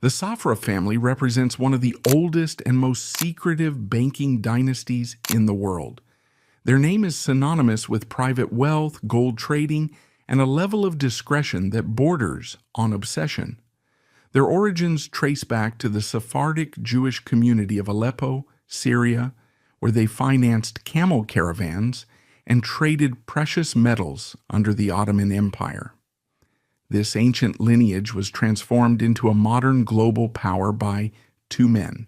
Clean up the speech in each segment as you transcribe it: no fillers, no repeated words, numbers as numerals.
The Safra family represents one of the oldest and most secretive banking dynasties in the world. Their name is synonymous with private wealth, gold trading, and a level of discretion that borders on obsession. Their origins trace back to the Sephardic Jewish community of Aleppo, Syria, where they financed camel caravans and traded precious metals under the Ottoman Empire. This ancient lineage was transformed into a modern global power by two men,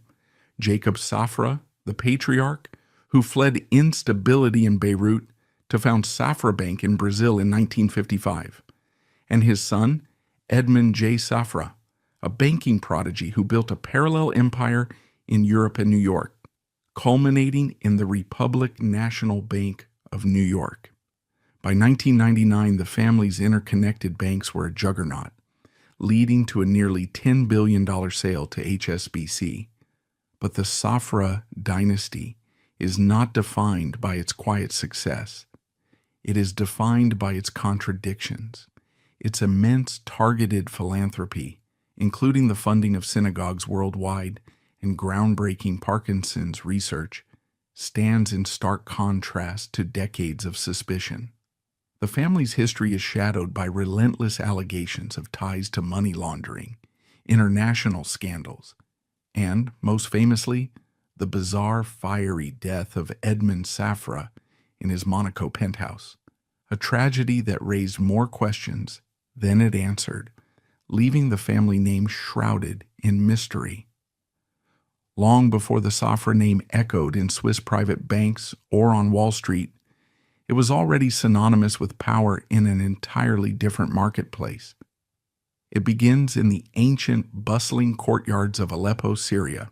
Jacob Safra, the patriarch, who fled instability in Beirut to found Safra Bank in Brazil in 1955, and his son, Edmund J. Safra, a banking prodigy who built a parallel empire in Europe and New York, culminating in the Republic National Bank of New York. By 1999, the family's interconnected banks were a juggernaut, leading to a nearly $10 billion sale to HSBC. But the Safra dynasty is not defined by its quiet success. It is defined by its contradictions, its immense targeted philanthropy, including the funding of synagogues worldwide and groundbreaking Parkinson's research, stands in stark contrast to decades of suspicion. The family's history is shadowed by relentless allegations of ties to money laundering, international scandals, and, most famously, the bizarre, fiery death of Edmund Safra in his Monaco penthouse, a tragedy that raised more questions than it answered, leaving the family name shrouded in mystery. Long before the Safra name echoed in Swiss private banks or on Wall Street, it was already synonymous with power in an entirely different marketplace. It begins in the ancient, bustling courtyards of Aleppo, Syria,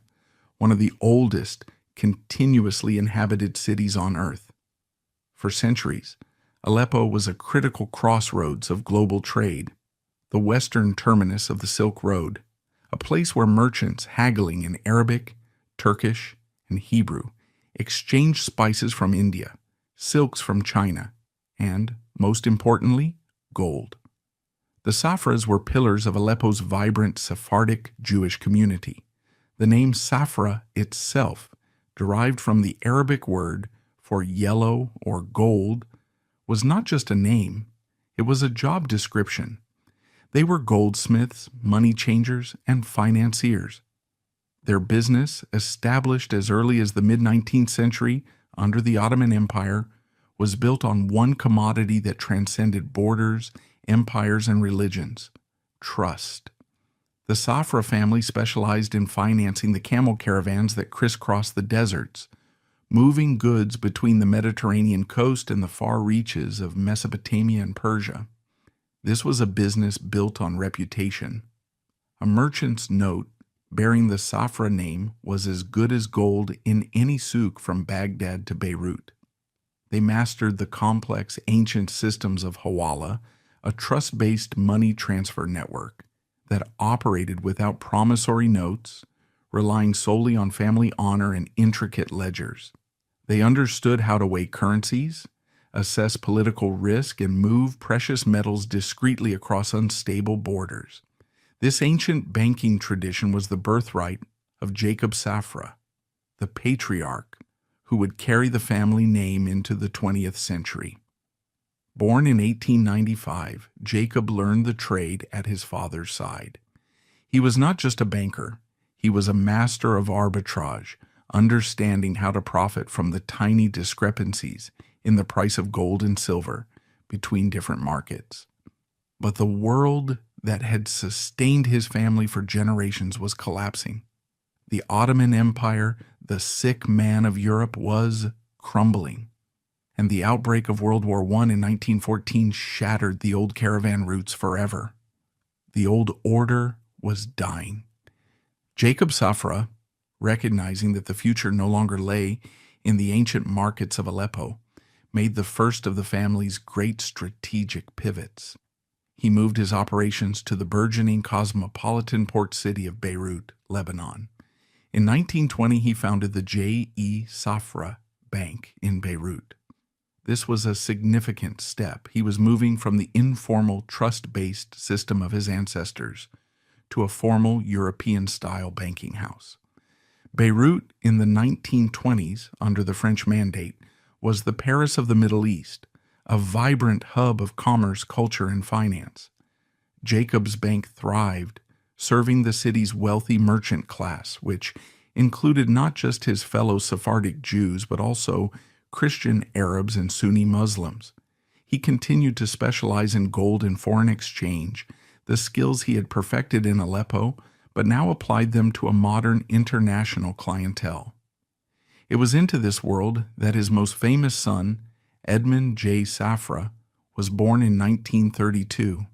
one of the oldest, continuously inhabited cities on Earth. For centuries, Aleppo was a critical crossroads of global trade, the western terminus of the Silk Road, a place where merchants haggling in Arabic, Turkish, and Hebrew exchanged spices from India, silks from China, and, most importantly, gold. The Safras were pillars of Aleppo's vibrant Sephardic Jewish community. The name Safra itself, derived from the Arabic word for yellow or gold, was not just a name, it was a job description. They were goldsmiths, money changers, and financiers. Their business, established as early as the mid-19th century under the Ottoman Empire, was built on one commodity that transcended borders, empires, and religions: trust. The Safra family specialized in financing the camel caravans that crisscrossed the deserts, moving goods between the Mediterranean coast and the far reaches of Mesopotamia and Persia. This was a business built on reputation. A merchant's note bearing the Safra name was as good as gold in any souk from Baghdad to Beirut. They mastered the complex ancient systems of Hawala, a trust-based money transfer network that operated without promissory notes, relying solely on family honor and intricate ledgers. They understood how to weigh currencies, assess political risk, and move precious metals discreetly across unstable borders. This ancient banking tradition was the birthright of Jacob Safra, the patriarch who would carry the family name into the 20th century. Born in 1895, Jacob learned the trade at his father's side. He was not just a banker, he was a master of arbitrage, understanding how to profit from the tiny discrepancies in the price of gold and silver between different markets. But the world that had sustained his family for generations was collapsing. The Ottoman Empire, the sick man of Europe, was crumbling. And the outbreak of World War I in 1914 shattered the old caravan routes forever. The old order was dying. Jacob Safra, recognizing that the future no longer lay in the ancient markets of Aleppo, made the first of the family's great strategic pivots. He moved his operations to the burgeoning cosmopolitan port city of Beirut, Lebanon. In 1920, he founded the J.E. Safra Bank in Beirut. This was a significant step. He was moving from the informal, trust-based system of his ancestors to a formal European-style banking house. Beirut in the 1920s, under the French Mandate, was the Paris of the Middle East, a vibrant hub of commerce, culture, and finance. Jacob's bank thrived, serving the city's wealthy merchant class, which included not just his fellow Sephardic Jews, but also Christian Arabs and Sunni Muslims. He continued to specialize in gold and foreign exchange, the skills he had perfected in Aleppo, but now applied them to a modern international clientele. It was into this world that his most famous son, Edmond J. Safra, was born in 1932.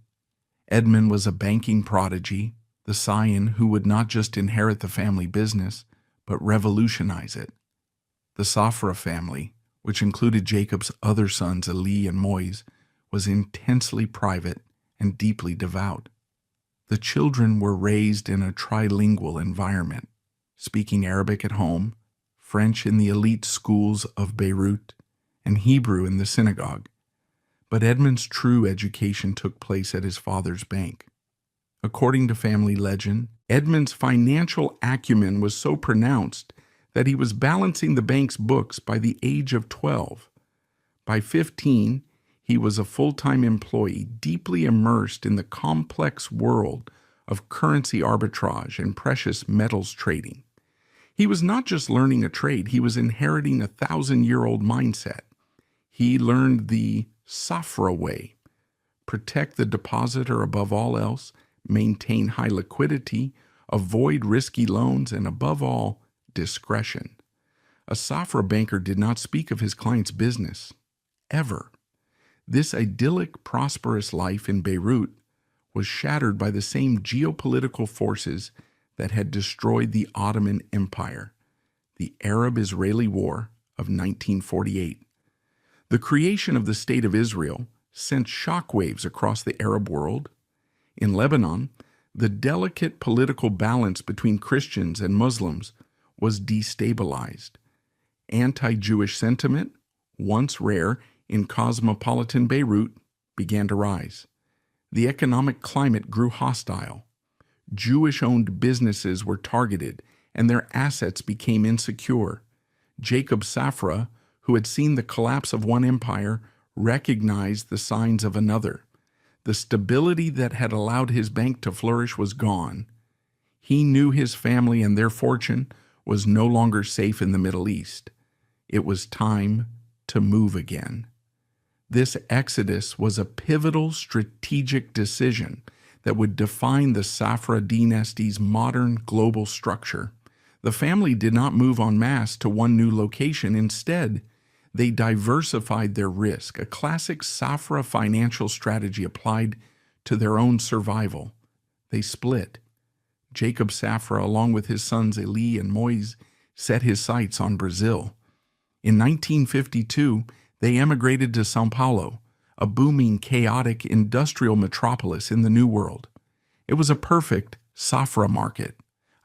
Edmond was a banking prodigy, the scion who would not just inherit the family business, but revolutionize it. The Safra family, which included Jacob's other sons Ali and Moise, was intensely private and deeply devout. The children were raised in a trilingual environment, speaking Arabic at home, French in the elite schools of Beirut, and Hebrew in the synagogue. But Edmond's true education took place at his father's bank. According to family legend, Edmond's financial acumen was so pronounced that he was balancing the bank's books by the age of 12. By 15, he was a full-time employee, deeply immersed in the complex world of currency arbitrage and precious metals trading. He was not just learning a trade, he was inheriting a 1,000-year-old mindset. He learned the Safra way: protect the depositor above all else, maintain high liquidity, avoid risky loans, and above all, discretion. A Safra banker did not speak of his client's business, ever. This idyllic, prosperous life in Beirut was shattered by the same geopolitical forces that had destroyed the Ottoman Empire, the Arab-Israeli War of 1948. The creation of the State of Israel sent shockwaves across the Arab world. In Lebanon, the delicate political balance between Christians and Muslims was destabilized. Anti-Jewish sentiment, once rare in cosmopolitan Beirut, began to rise. The economic climate grew hostile. Jewish-owned businesses were targeted, and their assets became insecure. Jacob Safra, who had seen the collapse of one empire, recognized the signs of another. The stability that had allowed his bank to flourish was gone. He knew his family and their fortune was no longer safe in the Middle East. It was time to move again. This exodus was a pivotal strategic decision that would define the Safra dynasty's modern global structure. The family did not move en masse to one new location. Instead, they diversified their risk, a classic Safra financial strategy applied to their own survival. They split. Jacob Safra, along with his sons Ali and Moise, set his sights on Brazil. In 1952, they emigrated to São Paulo, a booming, chaotic industrial metropolis in the New World. It was a perfect Safra market,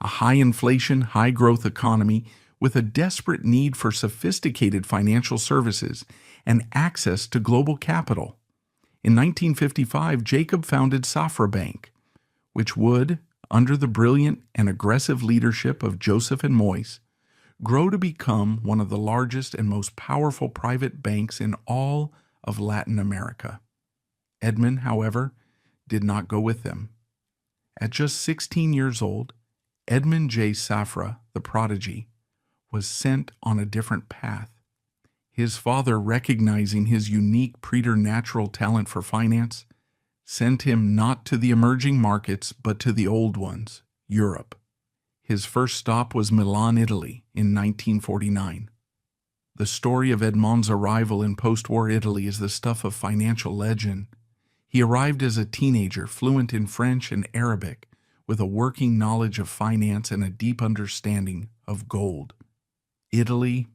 a high-inflation, high-growth economy with a desperate need for sophisticated financial services and access to global capital. In 1955, Jacob founded Safra Bank, which would, under the brilliant and aggressive leadership of Joseph and Moise, grow to become one of the largest and most powerful private banks in all of Latin America. Edmond, however, did not go with them. At just 16 years old, Edmond J. Safra, the prodigy, was sent on a different path. His father, recognizing his unique preternatural talent for finance, sent him not to the emerging markets but to the old ones, Europe. His first stop was Milan, Italy, in 1949. The story of Edmond's arrival in post-war Italy is the stuff of financial legend. He arrived as a teenager, fluent in French and Arabic, with a working knowledge of finance and a deep understanding of gold. Italy,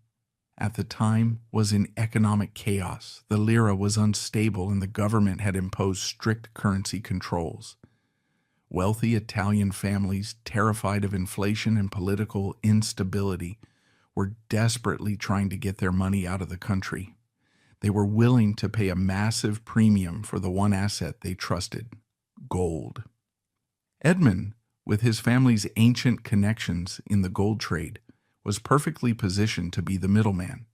at the time, was in economic chaos. The lira was unstable and the government had imposed strict currency controls. Wealthy Italian families, terrified of inflation and political instability, were desperately trying to get their money out of the country. They were willing to pay a massive premium for the one asset they trusted: gold. Edmond with his family's ancient connections in the gold trade, was perfectly positioned to be the middleman.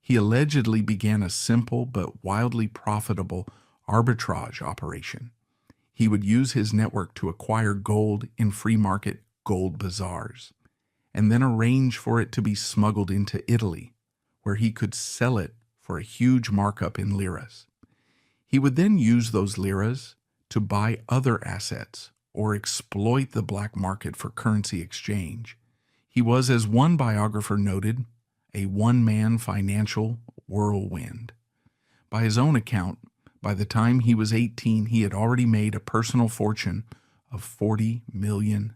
He allegedly began a simple but wildly profitable arbitrage operation. He would use his network to acquire gold in free market gold bazaars, and then arrange for it to be smuggled into Italy, where he could sell it for a huge markup in liras. He would then use those liras to buy other assets or exploit the black market for currency exchange. He was, as one biographer noted, a one-man financial whirlwind. By his own account, by the time he was 18, he had already made a personal fortune of $40 million.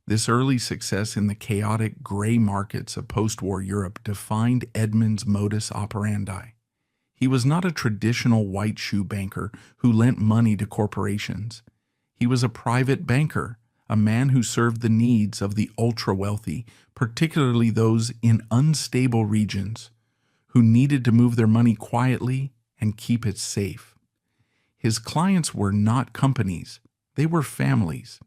This early success in the chaotic gray markets of post-war Europe defined Edmund's modus operandi. He was not a traditional white shoe banker who lent money to corporations. He was a private banker, a man who served the needs of the ultra-wealthy, particularly those in unstable regions, who needed to move their money quietly and keep it safe. His clients were not companies, they were families.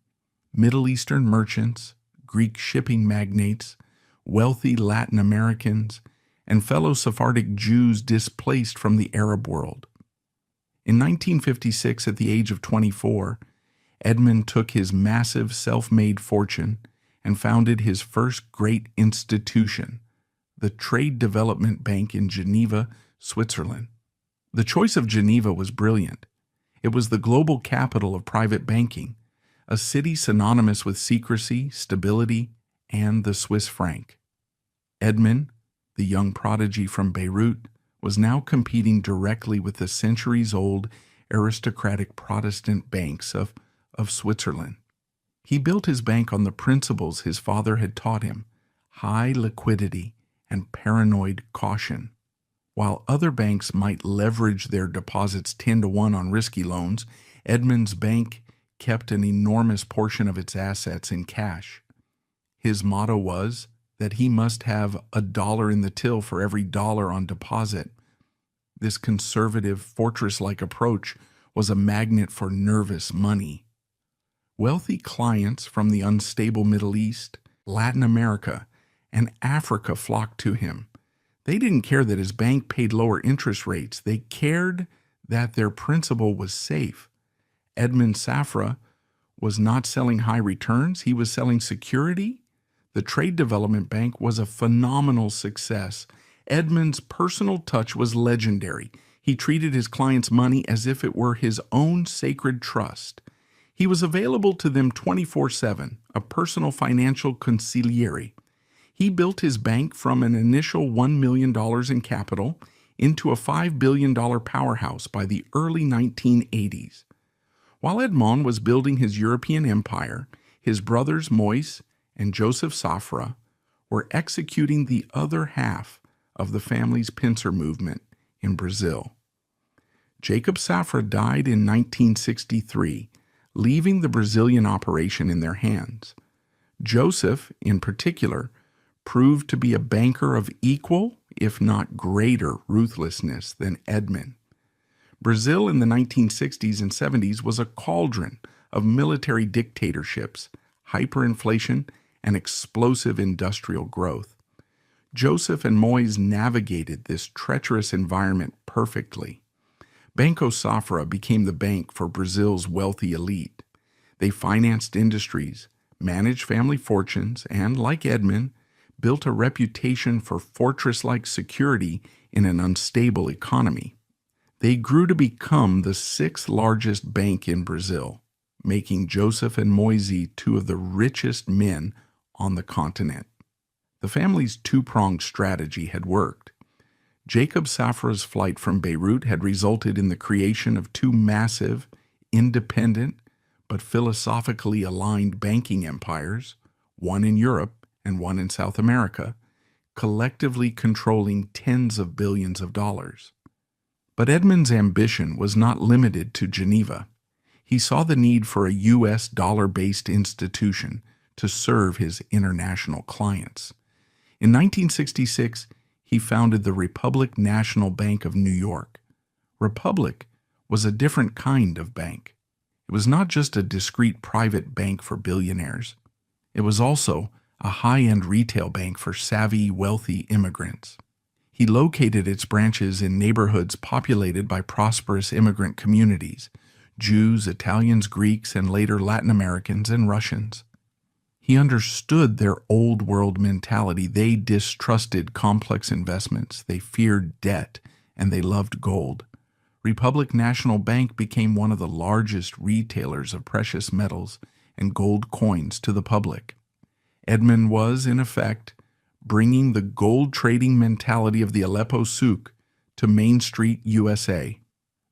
Middle Eastern merchants, Greek shipping magnates, wealthy Latin Americans, and fellow Sephardic Jews displaced from the Arab world. In 1956, at the age of 24, Edmund took his massive self-made fortune and founded his first great institution, the Trade Development Bank in Geneva, Switzerland. The choice of Geneva was brilliant. It was the global capital of private banking, a city synonymous with secrecy, stability, and the Swiss franc. Edmund, the young prodigy from Beirut, was now competing directly with the centuries-old aristocratic Protestant banks of Switzerland. He built his bank on the principles his father had taught him: high liquidity and paranoid caution. While other banks might leverage their deposits 10-to-1 on risky loans, Edmund's bank kept an enormous portion of its assets in cash. His motto was that he must have $1 in the till for every dollar on deposit. This conservative, fortress-like approach was a magnet for nervous money. Wealthy clients from the unstable Middle East, Latin America, and Africa flocked to him. They didn't care that his bank paid lower interest rates. They cared that their principal was safe. Edmund Safra was not selling high returns. He was selling security. The Trade Development Bank was a phenomenal success. Edmund's personal touch was legendary. He treated his clients' money as if it were his own sacred trust. He was available to them 24/7, a personal financial consigliere. He built his bank from an initial $1 million in capital into a $5 billion powerhouse by the early 1980s. While Edmond was building his European empire, his brothers Moïse and Joseph Safra were executing the other half of the family's pincer movement in Brazil. Jacob Safra died in 1963, leaving the Brazilian operation in their hands. Joseph, in particular, proved to be a banker of equal, if not greater, ruthlessness than Edmund. Brazil in the 1960s and 70s was a cauldron of military dictatorships, hyperinflation, and explosive industrial growth. Joseph and Moïse navigated this treacherous environment perfectly. Banco Safra became the bank for Brazil's wealthy elite. They financed industries, managed family fortunes, and, like Edmund, built a reputation for fortress-like security in an unstable economy. They grew to become the sixth largest bank in Brazil, making Joseph and Moïse two of the richest men on the continent. The family's two-pronged strategy had worked. Jacob Safra's flight from Beirut had resulted in the creation of two massive, independent, but philosophically aligned banking empires, one in Europe and one in South America, collectively controlling tens of billions of dollars. But Edmund's ambition was not limited to Geneva. He saw the need for a U.S. dollar-based institution to serve his international clients. In 1966, he founded the Republic National Bank of New York. Republic was a different kind of bank. It was not just a discreet private bank for billionaires. It was also a high-end retail bank for savvy, wealthy immigrants. He located its branches in neighborhoods populated by prosperous immigrant communities, Jews, Italians, Greeks, and later Latin Americans and Russians. He understood their old world mentality. They distrusted complex investments, they feared debt, and they loved gold. Republic National Bank became one of the largest retailers of precious metals and gold coins to the public. Edmund was, in effect, bringing the gold trading mentality of the Aleppo souk to Main Street, USA.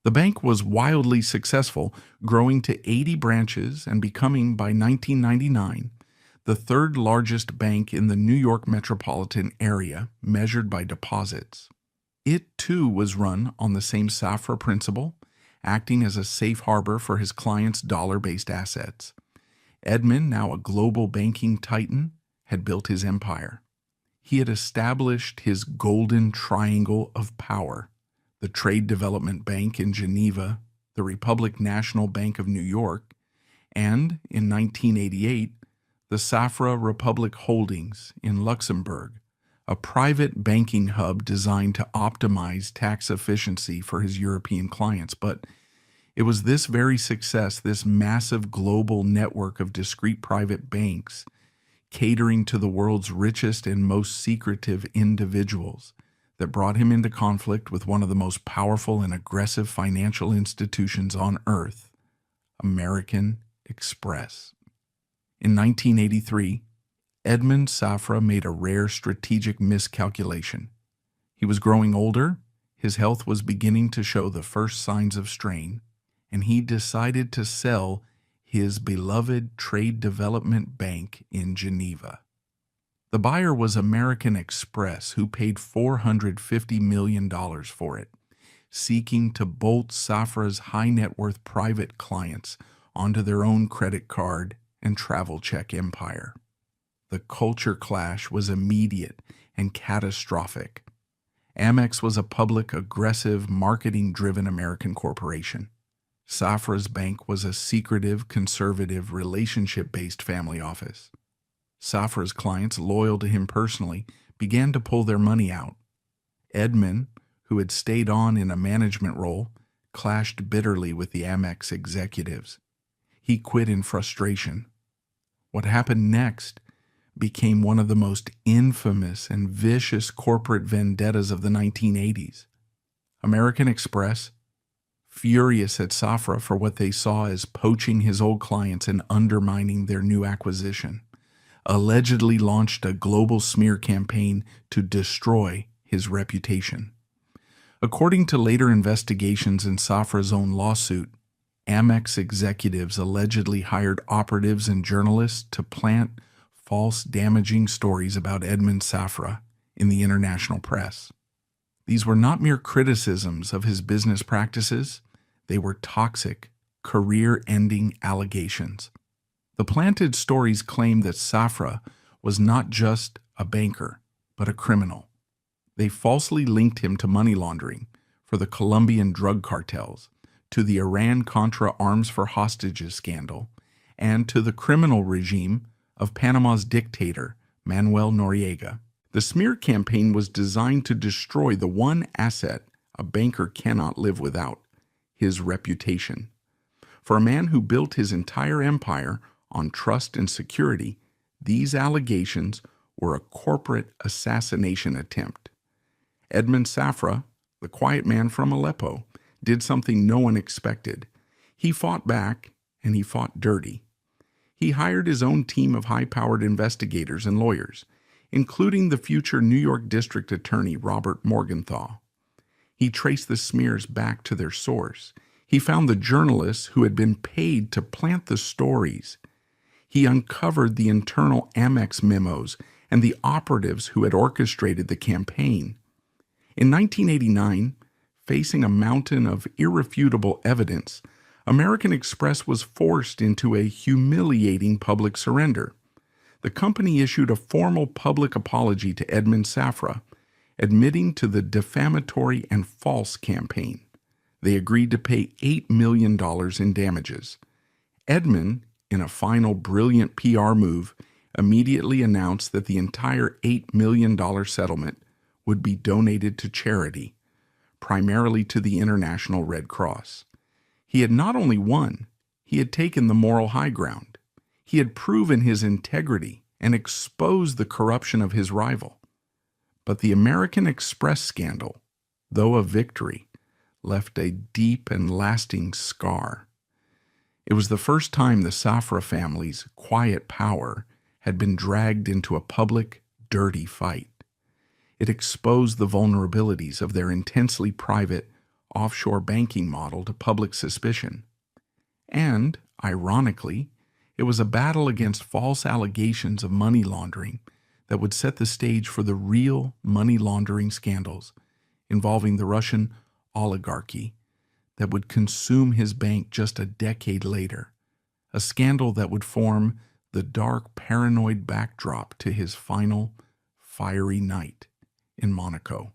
The bank was wildly successful, growing to 80 branches and becoming, by 1999, the third largest bank in the New York metropolitan area, measured by deposits. It, too, was run on the same Safra principle, acting as a safe harbor for his clients' dollar-based assets. Edmund, now a global banking titan, had built his empire. He had established his golden triangle of power: the Trade Development Bank in Geneva, the Republic National Bank of New York, and, in 1988, the Safra Republic Holdings in Luxembourg, a private banking hub designed to optimize tax efficiency for his European clients. But it was this very success, this massive global network of discrete private banks, catering to the world's richest and most secretive individuals, that brought him into conflict with one of the most powerful and aggressive financial institutions on earth, American Express. In 1983, Edmund Safra made a rare strategic miscalculation. He was growing older, his health was beginning to show the first signs of strain, and he decided to sell his beloved Trade Development Bank in Geneva. The buyer was American Express, who paid $450 million for it, seeking to bolt Safra's high-net-worth private clients onto their own credit card and travel check empire. The culture clash was immediate and catastrophic. Amex was a public, aggressive, marketing-driven American corporation. Safra's bank was a secretive, conservative, relationship-based family office. Safra's clients, loyal to him personally, began to pull their money out. Edmund, who had stayed on in a management role, clashed bitterly with the Amex executives. He quit in frustration. What happened next became one of the most infamous and vicious corporate vendettas of the 1980s. American Express, furious at Safra for what they saw as poaching his old clients and undermining their new acquisition, allegedly launched a global smear campaign to destroy his reputation. According to later investigations in Safra's own lawsuit, Amex executives allegedly hired operatives and journalists to plant false, damaging stories about Edmund Safra in the international press. These were not mere criticisms of his business practices, they were toxic, career-ending allegations. The planted stories claimed that Safra was not just a banker, but a criminal. They falsely linked him to money laundering for the Colombian drug cartels, to the Iran-Contra arms for hostages scandal, and to the criminal regime of Panama's dictator, Manuel Noriega. The smear campaign was designed to destroy the one asset a banker cannot live without: his reputation. For a man who built his entire empire on trust and security, these allegations were a corporate assassination attempt. Edmund Safra, the quiet man from Aleppo, did something no one expected. He fought back, and he fought dirty. He hired his own team of high-powered investigators and lawyers, including the future New York District Attorney Robert Morgenthau. He traced the smears back to their source. He found the journalists who had been paid to plant the stories. He uncovered the internal Amex memos and the operatives who had orchestrated the campaign. In 1989, facing a mountain of irrefutable evidence, American Express was forced into a humiliating public surrender. The company issued a formal public apology to Edmund Safra, admitting to the defamatory and false campaign. They agreed to pay $8 million in damages. Edmund, in a final brilliant PR move, immediately announced that the entire $8 million settlement would be donated to charity, primarily to the International Red Cross. He had not only won, he had taken the moral high ground. He had proven his integrity and exposed the corruption of his rival. But the American Express scandal, though a victory, left a deep and lasting scar. It was the first time the Safra family's quiet power had been dragged into a public, dirty fight. It exposed the vulnerabilities of their intensely private, offshore banking model to public suspicion. And, ironically, it was a battle against false allegations of money laundering that would set the stage for the real money laundering scandals involving the Russian oligarchy that would consume his bank just a decade later, a scandal that would form the dark, paranoid backdrop to his final, fiery night in Monaco.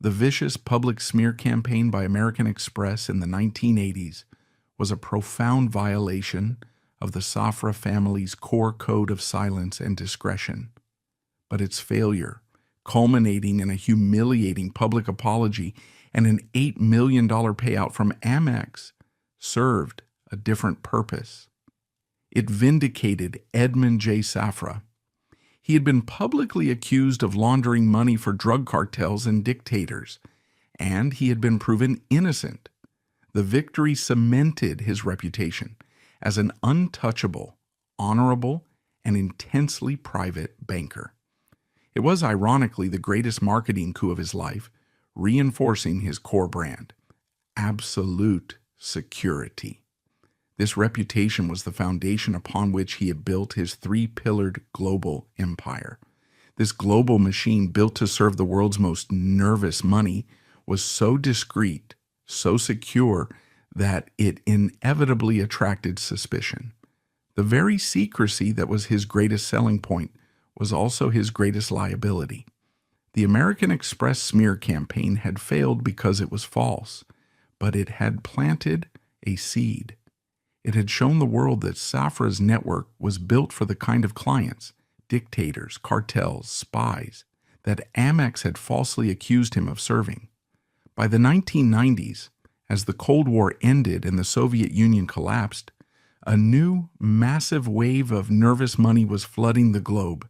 The vicious public smear campaign by American Express in the 1980s was a profound violation of the Safra family's core code of silence and discretion. But its failure, culminating in a humiliating public apology and an $8 million payout from Amex, served a different purpose. It vindicated Edmund J. Safra. He had been publicly accused of laundering money for drug cartels and dictators, and he had been proven innocent. The victory cemented his reputation as an untouchable, honorable, and intensely private banker. It was ironically the greatest marketing coup of his life, reinforcing his core brand, absolute security. This reputation was the foundation upon which he had built his three-pillared global empire. This global machine, built to serve the world's most nervous money, was so discreet, so secure, that it inevitably attracted suspicion. The very secrecy that was his greatest selling point was also his greatest liability. The American Express smear campaign had failed because it was false, but it had planted a seed. It had shown the world that Safra's network was built for the kind of clients, dictators, cartels, spies, that Amex had falsely accused him of serving. By the 1990s, as the Cold War ended and the Soviet Union collapsed, a new, massive wave of nervous money was flooding the globe.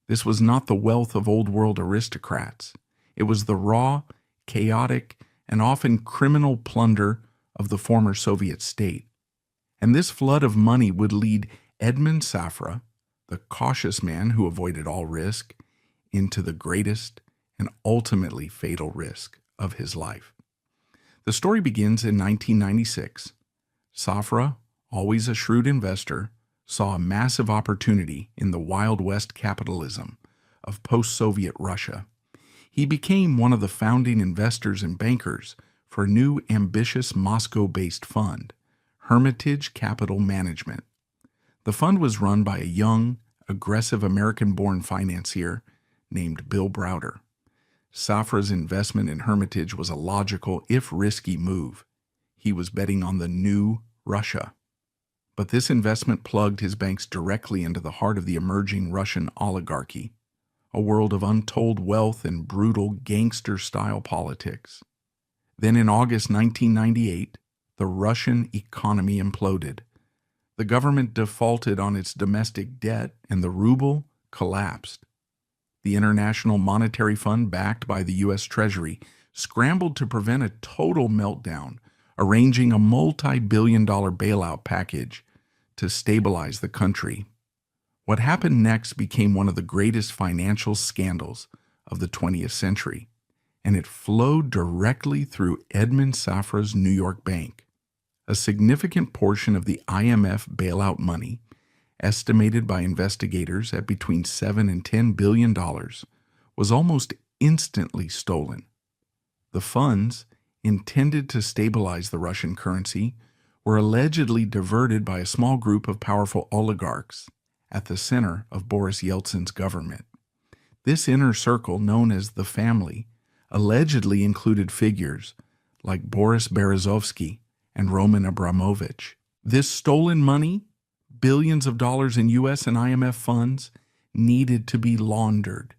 This was not the wealth of old-world aristocrats. It was the raw, chaotic, and often criminal plunder of the former Soviet state. And this flood of money would lead Edmund Safra, the cautious man who avoided all risk, into the greatest and ultimately fatal risk of his life. The story begins in 1996. Safra, always a shrewd investor, saw a massive opportunity in the Wild West capitalism of post-Soviet Russia. He became one of the founding investors and bankers for a new ambitious Moscow-based fund, Hermitage Capital Management. The fund was run by a young, aggressive American-born financier named Bill Browder. Safra's investment in Hermitage was a logical, if risky, move. He was betting on the new Russia. But this investment plugged his banks directly into the heart of the emerging Russian oligarchy, a world of untold wealth and brutal gangster-style politics. Then in August 1998, the Russian economy imploded. The government defaulted on its domestic debt and the ruble collapsed. The International Monetary Fund, backed by the U.S. Treasury, scrambled to prevent a total meltdown, arranging a multi-billion-dollar bailout package to stabilize the country. What happened next became one of the greatest financial scandals of the 20th century, and it flowed directly through Edmund Safra's New York bank. A significant portion of the IMF bailout money, estimated by investigators at between $7 and $10 billion, was almost instantly stolen. The funds, intended to stabilize the Russian currency, were allegedly diverted by a small group of powerful oligarchs at the center of Boris Yeltsin's government. This inner circle, known as the family, allegedly included figures like Boris Berezovsky and Roman Abramovich, This stolen money, billions of dollars in US and IMF funds, needed to be laundered.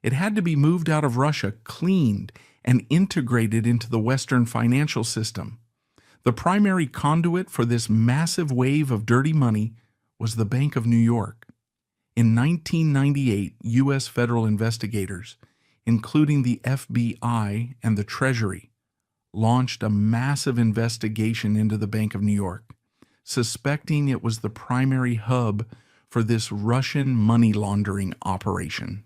It had to be moved out of Russia, cleaned, and integrated into the Western financial system. The primary conduit for this massive wave of dirty money was the Bank of New York. In 1998, U.S. federal investigators, including the FBI and the Treasury, launched a massive investigation into the Bank of New York, suspecting it was the primary hub for this Russian money laundering operation.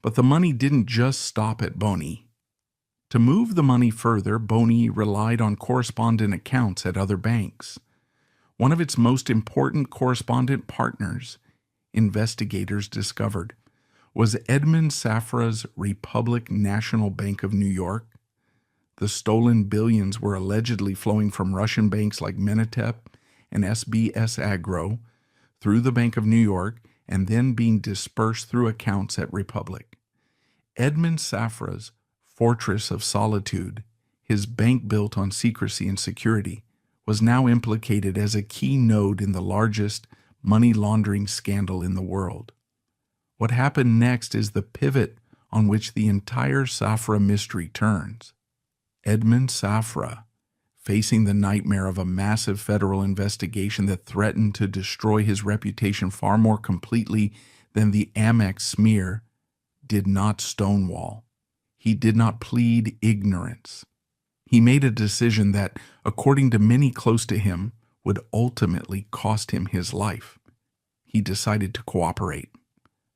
But the money didn't just stop at Boni. To move the money further, Boni relied on correspondent accounts at other banks. One of its most important correspondent partners, investigators discovered, was Edmund Safra's Republic National Bank of New York. The stolen billions were allegedly flowing from Russian banks like Menatep and SBS Agro through the Bank of New York and then being dispersed through accounts at Republic. Edmund Safra's fortress of solitude, his bank built on secrecy and security, was now implicated as a key node in the largest money laundering scandal in the world. What happened next is the pivot on which the entire Safra mystery turns. Edmund Safra, facing the nightmare of a massive federal investigation that threatened to destroy his reputation far more completely than the Amex smear, did not stonewall. He did not plead ignorance. He made a decision that, according to many close to him, would ultimately cost him his life. He decided to cooperate.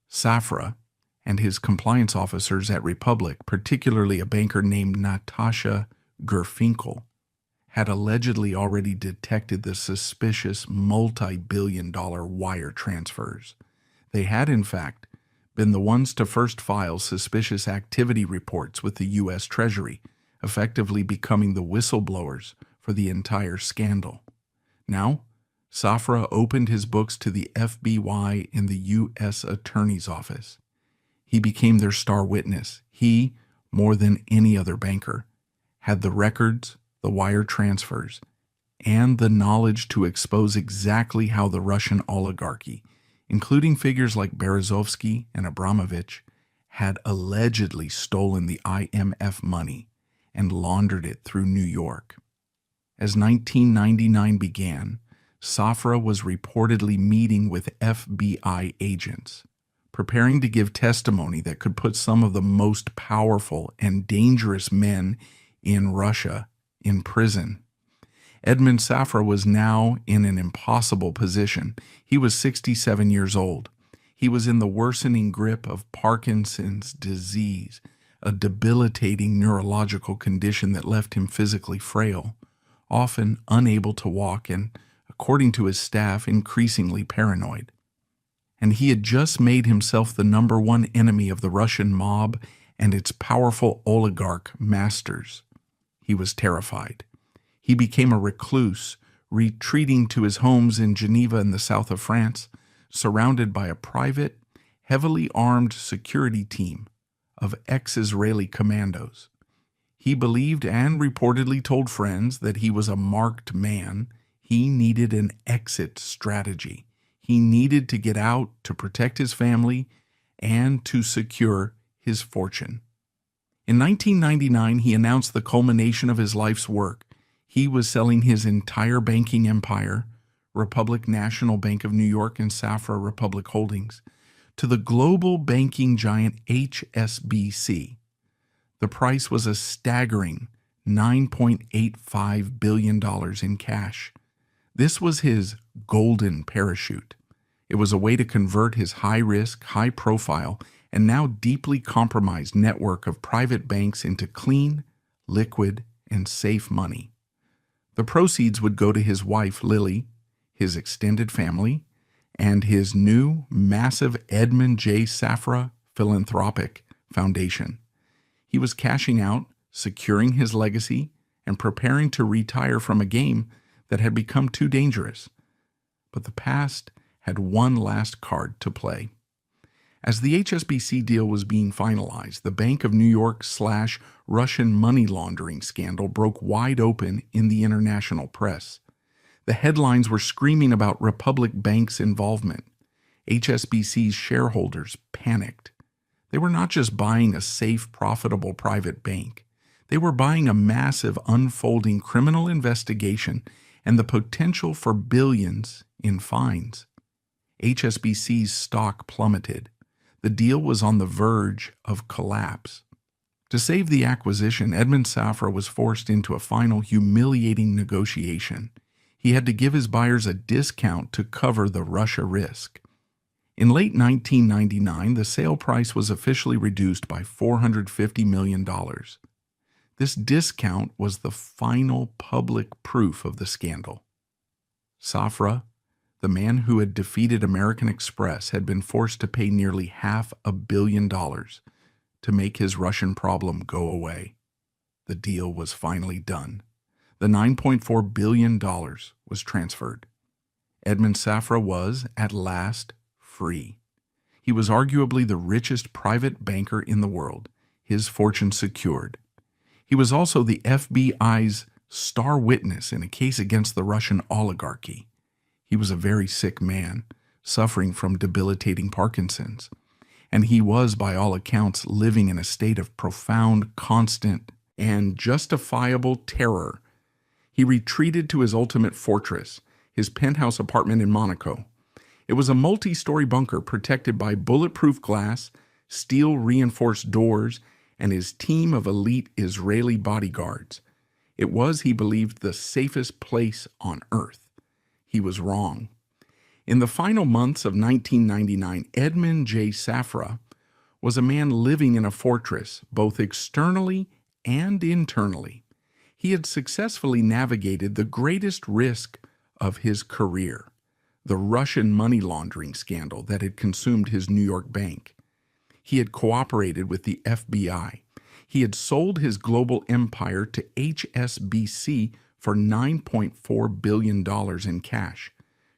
Safra and his compliance officers at Republic, particularly a banker named Natasha Gerfinkel, had allegedly already detected the suspicious multi-billion-dollar wire transfers. They had, in fact, been the ones to first file suspicious activity reports with the U.S. Treasury, effectively becoming the whistleblowers for the entire scandal. Now, Safra opened his books to the FBI in the U.S. Attorney's Office. He became their star witness. He, more than any other banker, had the records, the wire transfers, and the knowledge to expose exactly how the Russian oligarchy, including figures like Berezovsky and Abramovich, had allegedly stolen the IMF money and laundered it through New York. As 1999 began, Safra was reportedly meeting with FBI agents, preparing to give testimony that could put some of the most powerful and dangerous men in Russia in prison. Edmund Safra was now in an impossible position. He was 67 years old. He was in the worsening grip of Parkinson's disease, a debilitating neurological condition that left him physically frail, often unable to walk and, according to his staff, increasingly paranoid. And he had just made himself the number one enemy of the Russian mob and its powerful oligarch masters. He was terrified. He became a recluse, retreating to his homes in Geneva in the south of France, surrounded by a private, heavily armed security team of ex-Israeli commandos. He believed and reportedly told friends that he was a marked man. He needed an exit strategy. He needed to get out to protect his family and to secure his fortune. In 1999, he announced the culmination of his life's work. He was selling his entire banking empire, Republic National Bank of New York and Safra Republic Holdings, to the global banking giant HSBC. The price was a staggering $9.85 billion in cash. This was his golden parachute. It was a way to convert his high-risk, high-profile, and now deeply compromised network of private banks into clean, liquid, and safe money. The proceeds would go to his wife, Lily, his extended family, and his new, massive Edmund J. Safra Philanthropic Foundation. He was cashing out, securing his legacy, and preparing to retire from a game that had become too dangerous. But the past had one last card to play. As the HSBC deal was being finalized, the Bank of New York/Russian money laundering scandal broke wide open in the international press. The headlines were screaming about Republic Bank's involvement. HSBC's shareholders panicked. They were not just buying a safe, profitable private bank. They were buying a massive, unfolding criminal investigation and the potential for billions in fines. HSBC's stock plummeted. The deal was on the verge of collapse. To save the acquisition, Edmund Safra was forced into a final humiliating negotiation. He had to give his buyers a discount to cover the Russia risk. In late 1999, the sale price was officially reduced by $450 million. This discount was the final public proof of the scandal. Safra, the man who had defeated American Express, had been forced to pay nearly $500 million to make his Russian problem go away. The deal was finally done. The $9.4 billion was transferred. Edmund Safra was, at last, free. He was arguably the richest private banker in the world, his fortune secured. He was also the FBI's star witness in a case against the Russian oligarchy. He was a very sick man, suffering from debilitating Parkinson's, and he was, by all accounts, living in a state of profound, constant, and justifiable terror. He retreated to his ultimate fortress, his penthouse apartment in Monaco. It was a multi-story bunker protected by bulletproof glass, steel-reinforced doors, and his team of elite Israeli bodyguards. It was, he believed, the safest place on earth. He was wrong. In the final months of 1999, Edmund J. Safra was a man living in a fortress, both externally and internally. He had successfully navigated the greatest risk of his career, the Russian money laundering scandal that had consumed his New York bank. He had cooperated with the FBI. He had sold his global empire to HSBC for $9.4 billion in cash,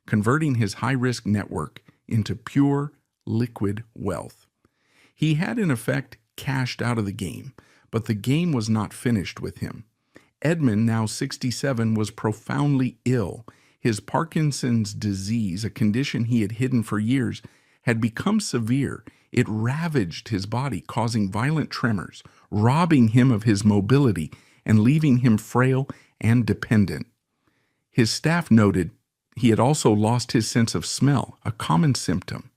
converting his high-risk network into pure, liquid wealth. He had, in effect, cashed out of the game, but the game was not finished with him. Edmund, now 67, was profoundly ill. His Parkinson's disease, a condition he had hidden for years, had become severe. It ravaged his body, causing violent tremors, robbing him of his mobility, and leaving him frail and dependent. His staff noted he had also lost his sense of smell, a common symptom,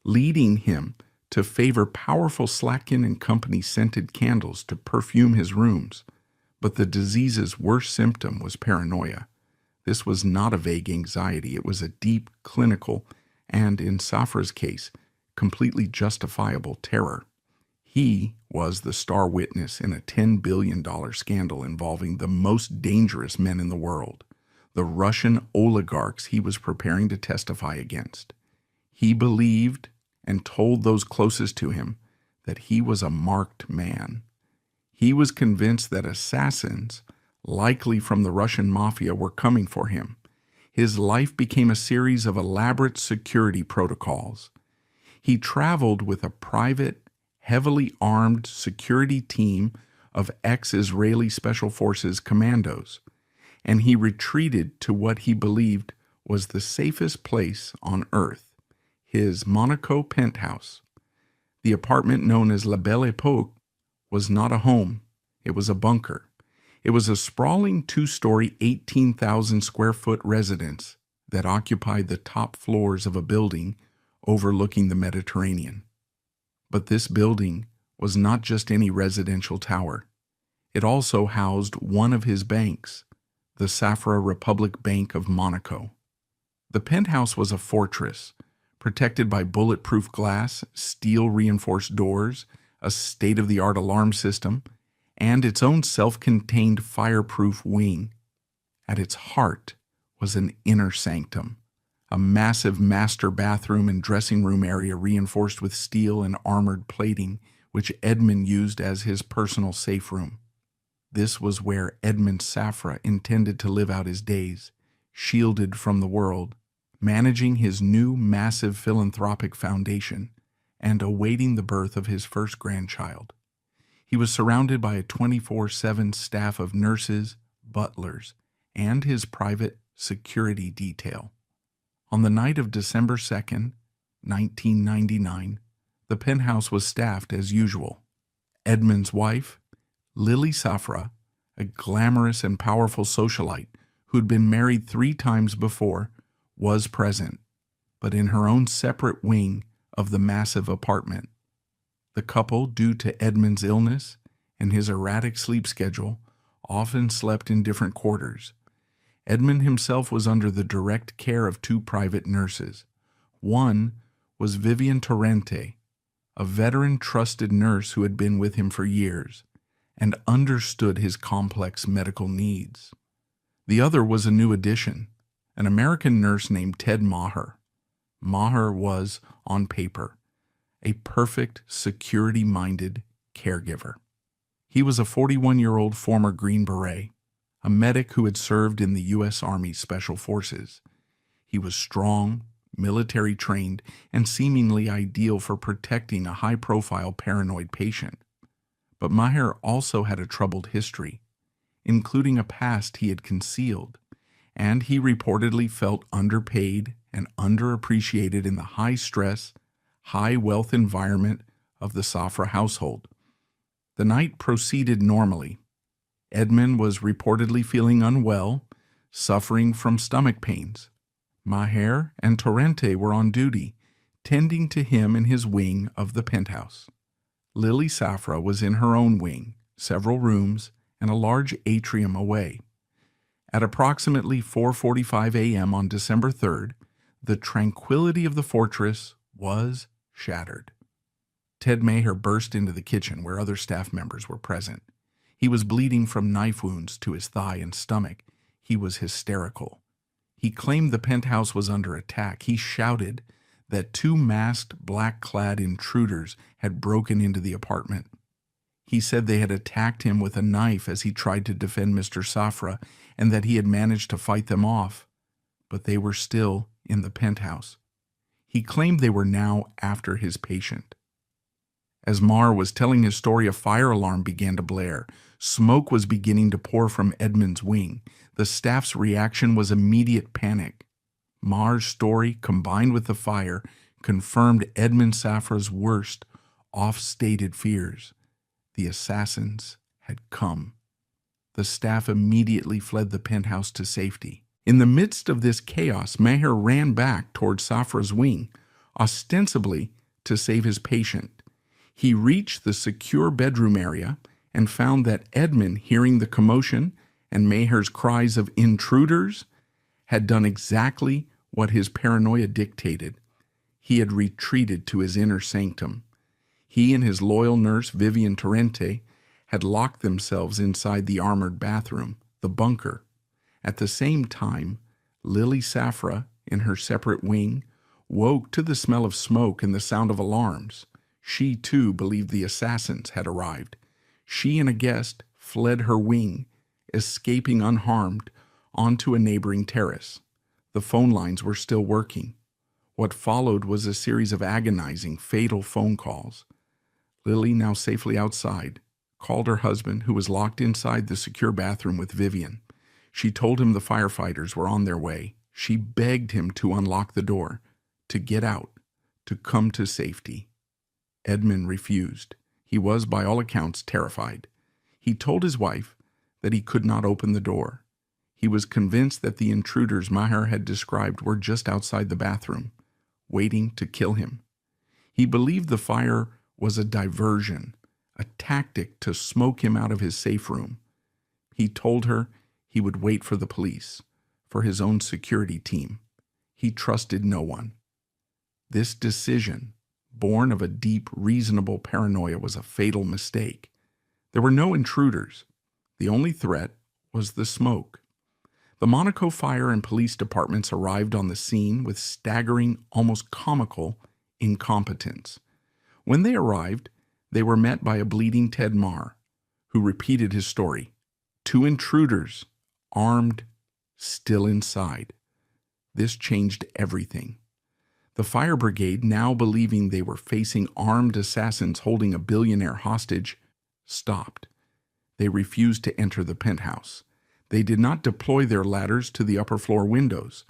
leading him to favor powerful Slatkin and Company scented candles to perfume his rooms. But the disease's worst symptom was paranoia. This was not a vague anxiety. It was a deep, clinical, and, in Safra's case, completely justifiable terror. He was the star witness in a $10 billion scandal involving the most dangerous men in the world, the Russian oligarchs he was preparing to testify against. He believed and told those closest to him that he was a marked man. He was convinced that assassins, likely from the Russian mafia, were coming for him. His life became a series of elaborate security protocols. He traveled with a private, heavily armed security team of ex-Israeli Special Forces commandos, and he retreated to what he believed was the safest place on earth, his Monaco penthouse. The apartment known as La Belle Époque was not a home, it was a bunker. It was a sprawling two-story, 18,000-square-foot residence that occupied the top floors of a building overlooking the Mediterranean. But this building was not just any residential tower. It also housed one of his banks, the Safra Republic Bank of Monaco. The penthouse was a fortress, protected by bulletproof glass, steel-reinforced doors, a state-of-the-art alarm system, and its own self-contained fireproof wing. At its heart was an inner sanctum, a massive master bathroom and dressing room area reinforced with steel and armored plating, which Edmund used as his personal safe room. This was where Edmund Safra intended to live out his days, shielded from the world, managing his new massive philanthropic foundation, and awaiting the birth of his first grandchild. He was surrounded by a 24/7 staff of nurses, butlers, and his private security detail. On the night of December 2nd, 1999, the penthouse was staffed as usual. Edmund's wife, Lily Safra, a glamorous and powerful socialite who'd been married 3 times before, was present, but in her own separate wing of the massive apartment. The couple, due to Edmund's illness and his erratic sleep schedule, often slept in different quarters. Edmund himself was under the direct care of 2 private nurses. One was Vivian Torrente, a veteran trusted nurse who had been with him for years and understood his complex medical needs. The other was a new addition, an American nurse named Ted Maher. Maher was, on paper, a perfect, security-minded caregiver. He was a 41-year-old former Green Beret, a medic who had served in the U.S. Army Special Forces. He was strong, military-trained, and seemingly ideal for protecting a high-profile paranoid patient. But Maher also had a troubled history, including a past he had concealed, and he reportedly felt underpaid and underappreciated in the high-stress, high-wealth environment of the Safra household. The night proceeded normally. Edmund was reportedly feeling unwell, suffering from stomach pains. Maher and Torrente were on duty, tending to him in his wing of the penthouse. Lily Safra was in her own wing, several rooms, and a large atrium away. At approximately 4:45 a.m. on December 3rd, the tranquility of the fortress was shattered. Ted Maher burst into the kitchen where other staff members were present. He was bleeding from knife wounds to his thigh and stomach. He was hysterical. He claimed the penthouse was under attack. He shouted that 2 masked, black-clad intruders had broken into the apartment. He said they had attacked him with a knife as he tried to defend Mr. Safra, and that he had managed to fight them off, but they were still in the penthouse. He claimed they were now after his patient. As Maher was telling his story, a fire alarm began to blare. Smoke was beginning to pour from Edmund's wing. The staff's reaction was immediate panic. Maher's story, combined with the fire, confirmed Edmund Safra's worst, oft-stated fears. The assassins had come. The staff immediately fled the penthouse to safety. In the midst of this chaos, Maher ran back toward Safra's wing, ostensibly to save his patient. He reached the secure bedroom area and found that Edmund, hearing the commotion and Maher's cries of intruders, had done exactly what his paranoia dictated. He had retreated to his inner sanctum. He and his loyal nurse, Vivian Torrente, had locked themselves inside the armored bathroom, the bunker. At the same time, Lily Safra, in her separate wing, woke to the smell of smoke and the sound of alarms. She, too, believed the assassins had arrived. She and a guest fled her wing, escaping unharmed onto a neighboring terrace. The phone lines were still working. What followed was a series of agonizing, fatal phone calls. Lily, now safely outside, called her husband, who was locked inside the secure bathroom with Vivian. She told him the firefighters were on their way. She begged him to unlock the door, to get out, to come to safety. Edmund refused. He was, by all accounts, terrified. He told his wife that he could not open the door. He was convinced that the intruders Maher had described were just outside the bathroom, waiting to kill him. He believed the fire was a diversion, a tactic to smoke him out of his safe room. He told her he would wait for the police, for his own security team. He trusted no one. This decision, born of a deep, reasonable paranoia, was a fatal mistake. There were no intruders. The only threat was the smoke. The Monaco fire and police departments arrived on the scene with staggering, almost comical incompetence. When they arrived, they were met by a bleeding Ted Maher, who repeated his story. 2 intruders, armed, still inside. This changed everything. The fire brigade, now believing they were facing armed assassins holding a billionaire hostage, stopped. They refused to enter the penthouse. They did not deploy their ladders to the upper floor windows.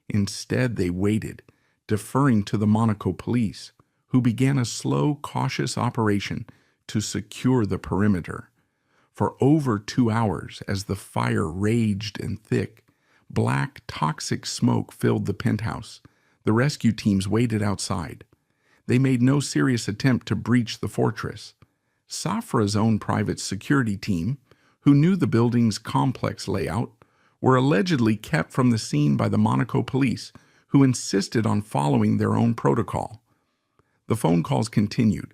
Instead, they waited, deferring to the Monaco police, who began a slow, cautious operation to secure the perimeter. For over 2 hours, as the fire raged and thick, black, toxic smoke filled the penthouse. The rescue teams waited outside. They made no serious attempt to breach the fortress. Safra's own private security team, who knew the building's complex layout, were allegedly kept from the scene by the Monaco police, who insisted on following their own protocol. The phone calls continued.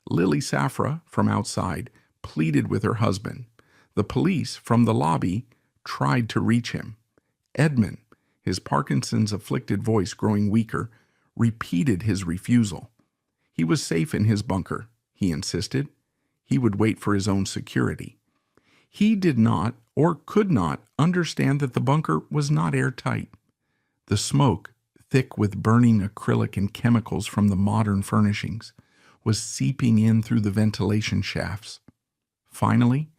Lily Safra, from outside, pleaded with her husband. The police, from the lobby, tried to reach him. Edmund, his Parkinson's-afflicted voice growing weaker, repeated his refusal. He was safe in his bunker, he insisted. He would wait for his own security. He did not, or could not, understand that the bunker was not airtight. The smoke, thick with burning acrylic and chemicals from the modern furnishings, was seeping in through the ventilation shafts. Finally,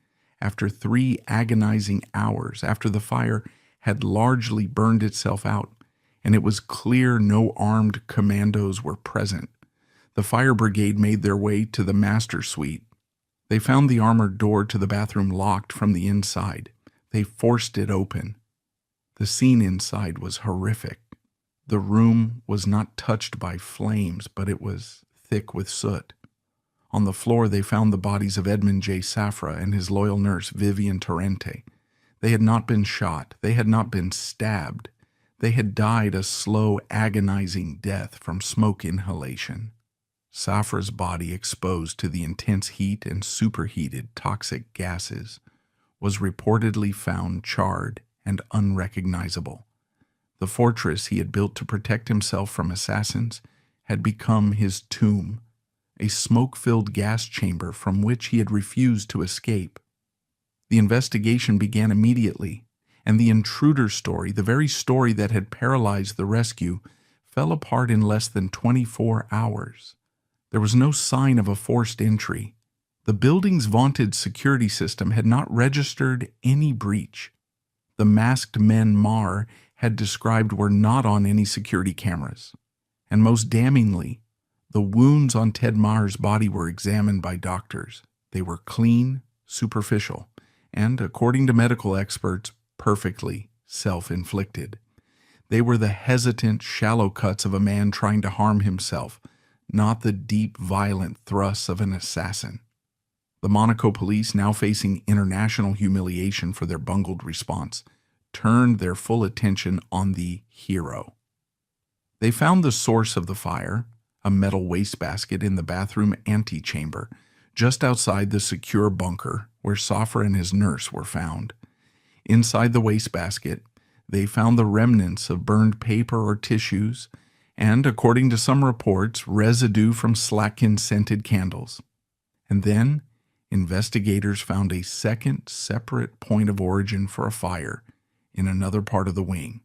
after 3 agonizing hours, after the fire had largely burned itself out, and it was clear no armed commandos were present, the fire brigade made their way to the master suite. They found the armored door to the bathroom locked from the inside. They forced it open. The scene inside was horrific. The room was not touched by flames, but it was thick with soot. On the floor they found the bodies of Edmund J. Safra and his loyal nurse, Vivian Torrente. They had not been shot. They had not been stabbed. They had died a slow, agonizing death from smoke inhalation. Safra's body, exposed to the intense heat and superheated toxic gases, was reportedly found charred and unrecognizable. The fortress he had built to protect himself from assassins had become his tomb, a smoke-filled gas chamber from which he had refused to escape. The investigation began immediately, and the intruder story, the very story that had paralyzed the rescue, fell apart in less than 24 hours. There was no sign of a forced entry. The building's vaunted security system had not registered any breach. The masked men Marr had described were not on any security cameras. And most damningly, the wounds on Ted Marr's body were examined by doctors. They were clean, superficial, and, according to medical experts, perfectly self-inflicted. They were the hesitant, shallow cuts of a man trying to harm himself, not the deep, violent thrusts of an assassin. The Monaco police, now facing international humiliation for their bungled response, turned their full attention on the hero. They found the source of the fire, a metal wastebasket in the bathroom antechamber, just outside the secure bunker where Safra and his nurse were found. Inside the wastebasket, they found the remnants of burned paper or tissues, and, according to some reports, residue from Slatkin-scented candles. And then, investigators found a second separate point of origin for a fire in another part of the wing.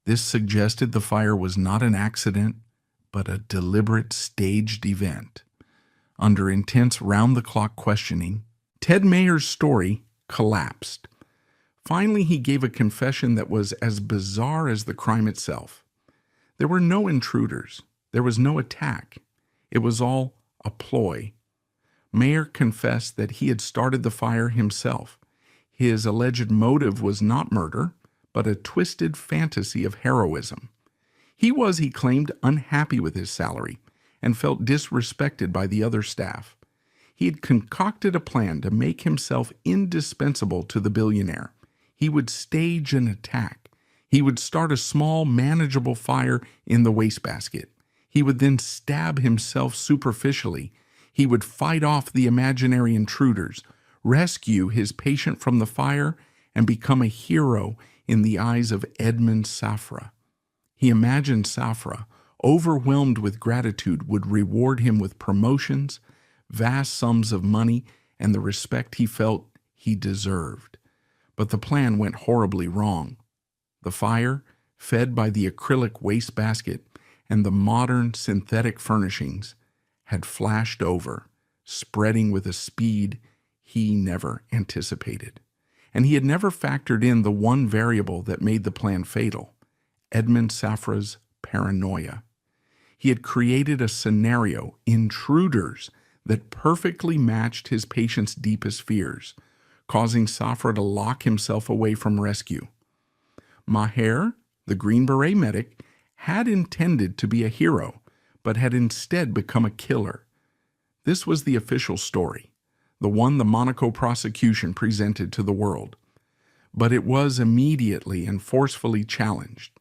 This suggested the fire was not an accident, but a deliberate staged event. Under intense round-the-clock questioning, Ted Mayer's story collapsed. Finally, he gave a confession that was as bizarre as the crime itself. There were no intruders. There was no attack. It was all a ploy. Mayer confessed that he had started the fire himself. His alleged motive was not murder, but a twisted fantasy of heroism. He was, he claimed, unhappy with his salary and felt disrespected by the other staff. He had concocted a plan to make himself indispensable to the billionaire. He would stage an attack. He would start a small, manageable fire in the wastebasket. He would then stab himself superficially. He would fight off the imaginary intruders, rescue his patient from the fire, and become a hero in the eyes of Edmund Safra. He imagined Safra, overwhelmed with gratitude, would reward him with promotions, vast sums of money, and the respect he felt he deserved. But the plan went horribly wrong. The fire, fed by the acrylic wastebasket and the modern synthetic furnishings, had flashed over, spreading with a speed he never anticipated. and he had never factored in the one variable that made the plan fatal: Edmund Safra's paranoia. He had created a scenario, intruders, that perfectly matched his patient's deepest fears, causing Safra to lock himself away from rescue. Maher, the Green Beret medic, had intended to be a hero, but had instead become a killer. This was the official story, the one the Monaco prosecution presented to the world. But it was immediately and forcefully challenged.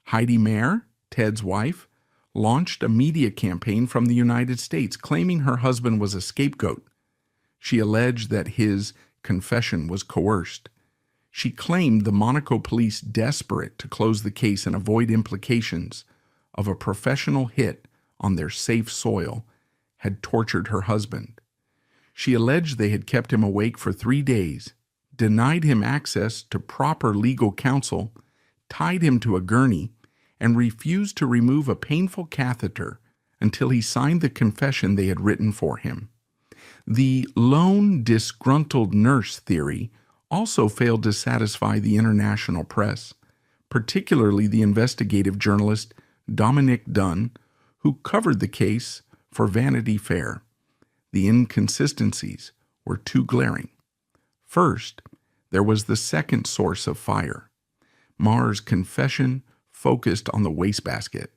Heidi Mayer, Ted's wife, launched a media campaign from the United States claiming her husband was a scapegoat. She alleged that his confession was coerced. She claimed the Monaco police, desperate to close the case and avoid implications of a professional hit on their safe soil, had tortured her husband. She alleged they had kept him awake for 3 days, denied him access to proper legal counsel, tied him to a gurney, and refused to remove a painful catheter until he signed the confession they had written for him. The lone disgruntled nurse theory also failed to satisfy the international press, particularly the investigative journalist Dominic Dunn, who covered the case for Vanity Fair. The inconsistencies were too glaring. First, there was the second source of fire. Maher's confession focused on the wastebasket.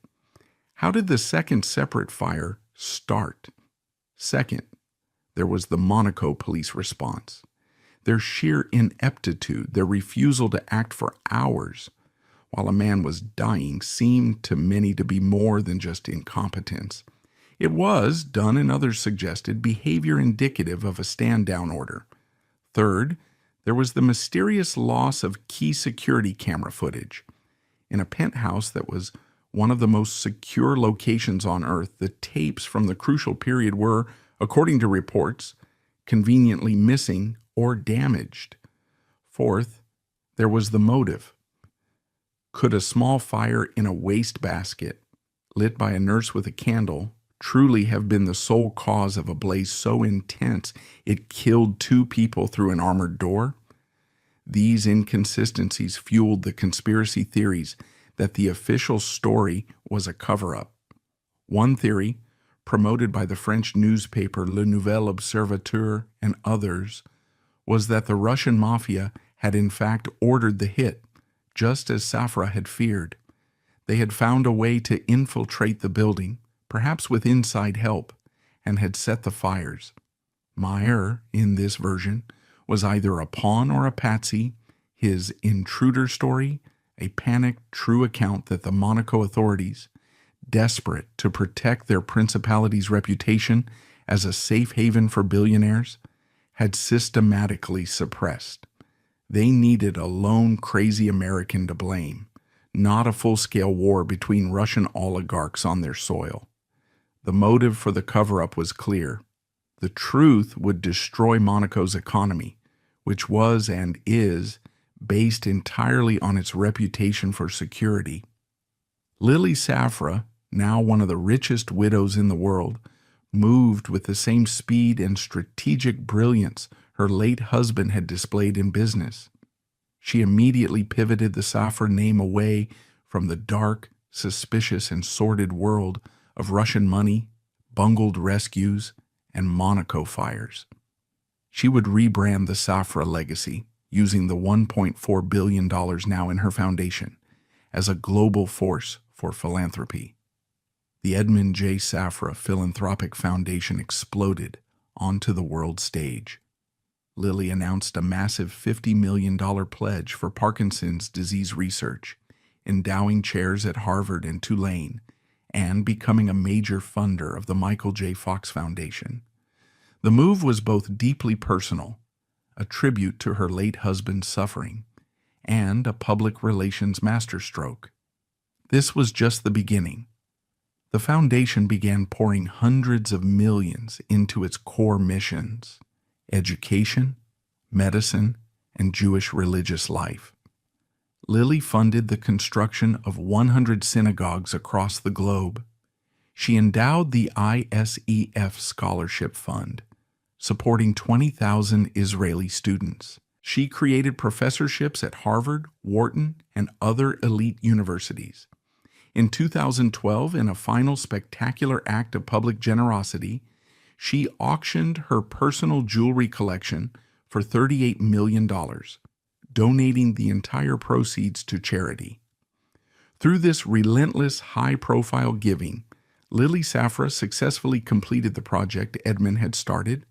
How did the second separate fire start? Second, there was the Monaco police response. Their sheer ineptitude, their refusal to act for hours while a man was dying, seemed to many to be more than just incompetence. It was, Dunn and others suggested, behavior indicative of a stand-down order. Third, there was the mysterious loss of key security camera footage. In a penthouse that was one of the most secure locations on Earth, the tapes from the crucial period were, according to reports, conveniently missing or damaged. Fourth, there was the motive. Could a small fire in a wastebasket, lit by a nurse with a candle, truly have been the sole cause of a blaze so intense it killed 2 people through an armored door? These inconsistencies fueled the conspiracy theories that the official story was a cover-up. One theory, promoted by the French newspaper Le Nouvel Observateur and others, was that the Russian mafia had in fact ordered the hit, just as Safra had feared. They had found a way to infiltrate the building, perhaps with inside help, and had set the fires. Maher, in this version, was either a pawn or a patsy, his intruder story a panicked true account that the Monaco authorities, desperate to protect their principality's reputation as a safe haven for billionaires, had systematically suppressed. They needed a lone crazy American to blame, not a full-scale war between Russian oligarchs on their soil. The motive for the cover-up was clear. The truth would destroy Monaco's economy, which was and is based entirely on its reputation for security. Lily Safra, now one of the richest widows in the world, moved with the same speed and strategic brilliance her late husband had displayed in business. She immediately pivoted the Safra name away from the dark, suspicious, and sordid world of Russian money, bungled rescues, and Monaco fires. She would rebrand the Safra legacy, using the $1.4 billion now in her foundation, as a global force for philanthropy. The Edmund J. Safra Philanthropic Foundation exploded onto the world stage. Lily announced a massive $50 million pledge for Parkinson's disease research, endowing chairs at Harvard and Tulane, and becoming a major funder of the Michael J. Fox Foundation. The move was both deeply personal, a tribute to her late husband's suffering, and a public relations masterstroke. This was just the beginning. The foundation began pouring hundreds of millions into its core missions: education, medicine, and Jewish religious life. Lily funded the construction of 100 synagogues across the globe. She endowed the ISEF Scholarship Fund, supporting 20,000 Israeli students. She created professorships at Harvard, Wharton, and other elite universities. In 2012, in a final spectacular act of public generosity, she auctioned her personal jewelry collection for $38 million, donating the entire proceeds to charity. Through this relentless, high-profile giving, Lily Safra successfully completed the project Edmund had started.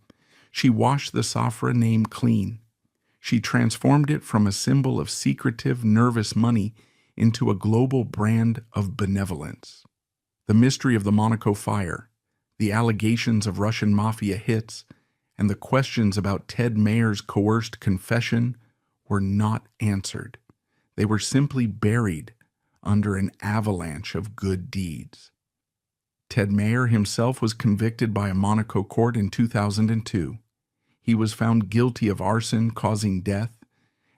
She washed the Safra name clean. She transformed it from a symbol of secretive, nervous money into a global brand of benevolence. The mystery of the Monaco fire, the allegations of Russian mafia hits, and the questions about Ted Mayer's coerced confession were not answered. They were simply buried under an avalanche of good deeds. Ted Mayer himself was convicted by a Monaco court in 2002. He was found guilty of arson causing death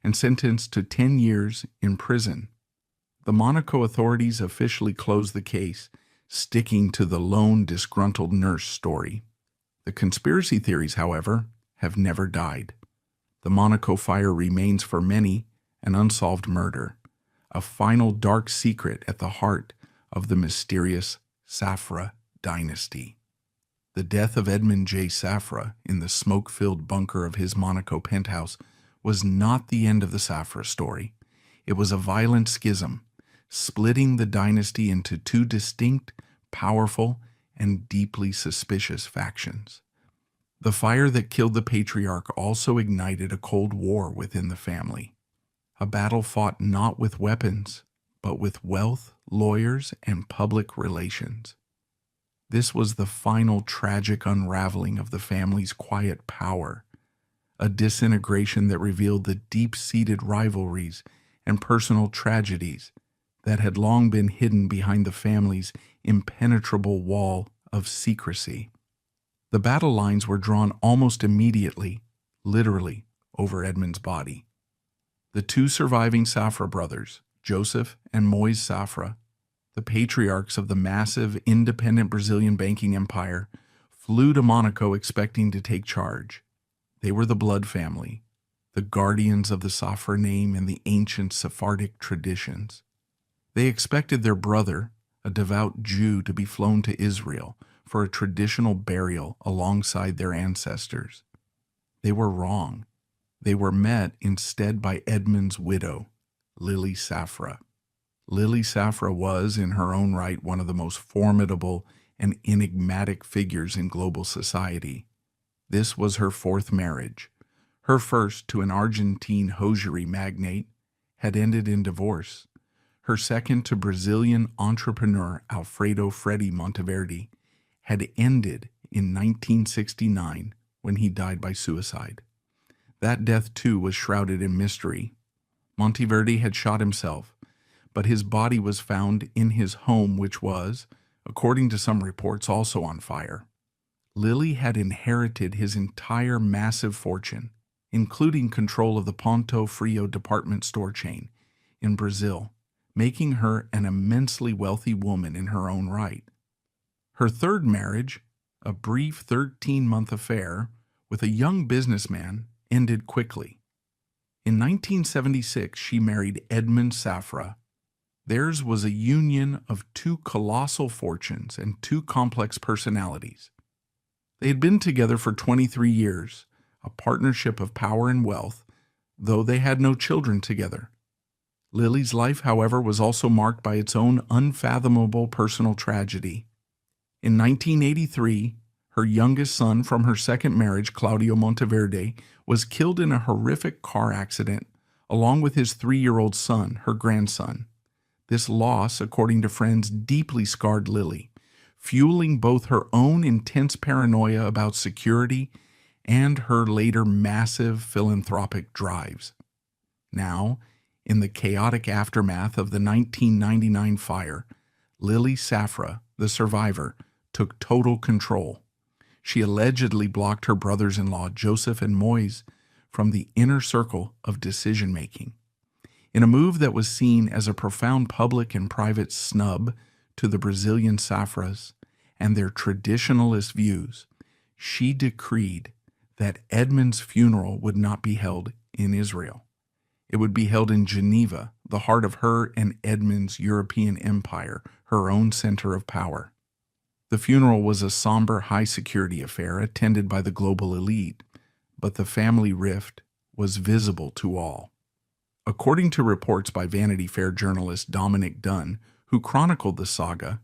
and sentenced to 10 years in prison. The Monaco authorities officially closed the case, sticking to the lone disgruntled nurse story. The conspiracy theories, however, have never died. The Monaco fire remains for many an unsolved murder, a final dark secret at the heart of the mysterious Safra dynasty. The death of Edmund J. Safra in the smoke-filled bunker of his Monaco penthouse was not the end of the Safra story. It was a violent schism, splitting the dynasty into two distinct, powerful, and deeply suspicious factions. The fire that killed the patriarch also ignited a cold war within the family, a battle fought not with weapons, but with wealth, lawyers, and public relations. This was the final tragic unraveling of the family's quiet power, a disintegration that revealed the deep-seated rivalries and personal tragedies that had long been hidden behind the family's impenetrable wall of secrecy. The battle lines were drawn almost immediately, literally, over Edmund's body. The two surviving Safra brothers, Joseph and Moise Safra, the patriarchs of the massive, independent Brazilian banking empire, flew to Monaco expecting to take charge. They were the blood family, the guardians of the Safra name and the ancient Sephardic traditions. They expected their brother, a devout Jew, to be flown to Israel for a traditional burial alongside their ancestors. They were wrong. They were met instead by Edmund's widow, Lily Safra. Lily Safra was, in her own right, one of the most formidable and enigmatic figures in global society. This was her fourth marriage. Her first, to an Argentine hosiery magnate, had ended in divorce. Her second, to Brazilian entrepreneur Alfredo Freddy Monteverde, had ended in 1969 when he died by suicide. That death, too, was shrouded in mystery. Monteverde had shot himself, but his body was found in his home, which was, according to some reports, also on fire. Lily had inherited his entire massive fortune, including control of the Ponto Frio department store chain in Brazil, making her an immensely wealthy woman in her own right. Her third marriage, a brief 13-month affair with a young businessman, ended quickly. In 1976, she married Edmund Safra. Theirs was a union of two colossal fortunes and two complex personalities. They had been together for 23 years, a partnership of power and wealth, though they had no children together. Lily's life, however, was also marked by its own unfathomable personal tragedy. In 1983, her youngest son from her second marriage, Claudio Monteverde, was killed in a horrific car accident, along with his 3-year-old son, her grandson. This loss, according to friends, deeply scarred Lily, fueling both her own intense paranoia about security and her later massive philanthropic drives. Now, in the chaotic aftermath of the 1999 fire, Lily Safra, the survivor, took total control. She allegedly blocked her brothers-in-law, Joseph and Moise, from the inner circle of decision-making. In a move that was seen as a profound public and private snub to the Brazilian Safras and their traditionalist views, she decreed that Edmund's funeral would not be held in Israel. It would be held in Geneva, the heart of her and Edmund's European empire, her own center of power. The funeral was a somber, high-security affair attended by the global elite, but the family rift was visible to all. According to reports by Vanity Fair journalist Dominic Dunn, who chronicled the saga,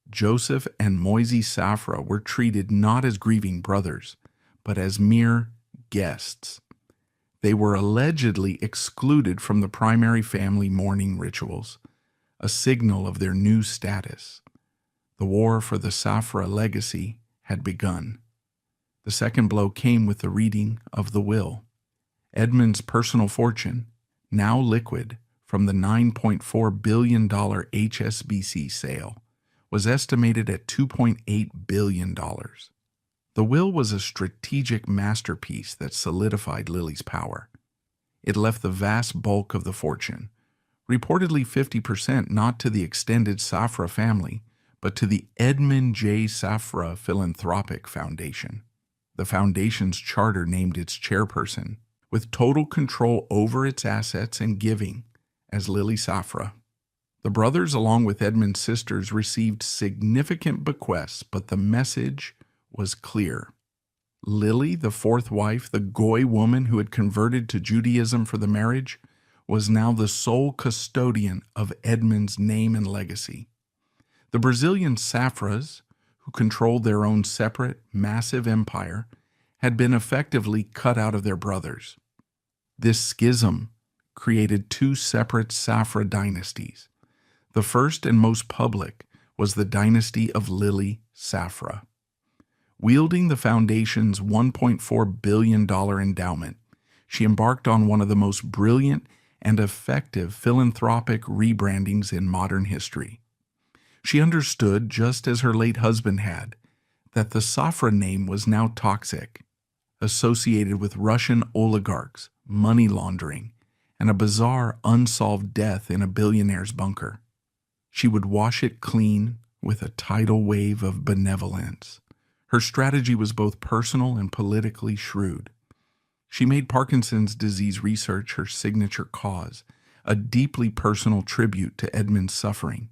Joseph and Moisey Safra were treated not as grieving brothers, but as mere guests. They were allegedly excluded from the primary family mourning rituals, a signal of their new status. The war for the Safra legacy had begun. The second blow came with the reading of the will. Edmund's personal fortune, now liquid from the $9.4 billion HSBC sale, was estimated at $2.8 billion. The will was a strategic masterpiece that solidified Lily's power. It left the vast bulk of the fortune, reportedly 50%, not to the extended Safra family, but to the Edmund J. Safra Philanthropic Foundation. The foundation's charter named its chairperson, with total control over its assets and giving, as Lily Safra. The brothers, along with Edmund's sisters, received significant bequests, but the message was clear. Lily, the fourth wife, the Goy woman who had converted to Judaism for the marriage, was now the sole custodian of Edmund's name and legacy. The Brazilian Safras, who controlled their own separate, massive empire, had been effectively cut out of their brothers. This schism created two separate Safra dynasties. The first and most public was the dynasty of Lily Safra. Wielding the foundation's $1.4 billion endowment, she embarked on one of the most brilliant and effective philanthropic rebrandings in modern history. She understood, just as her late husband had, that the Safra name was now toxic, associated with Russian oligarchs, money laundering, and a bizarre unsolved death in a billionaire's bunker. She would wash it clean with a tidal wave of benevolence. Her strategy was both personal and politically shrewd. She made Parkinson's disease research her signature cause, a deeply personal tribute to Edmund's suffering.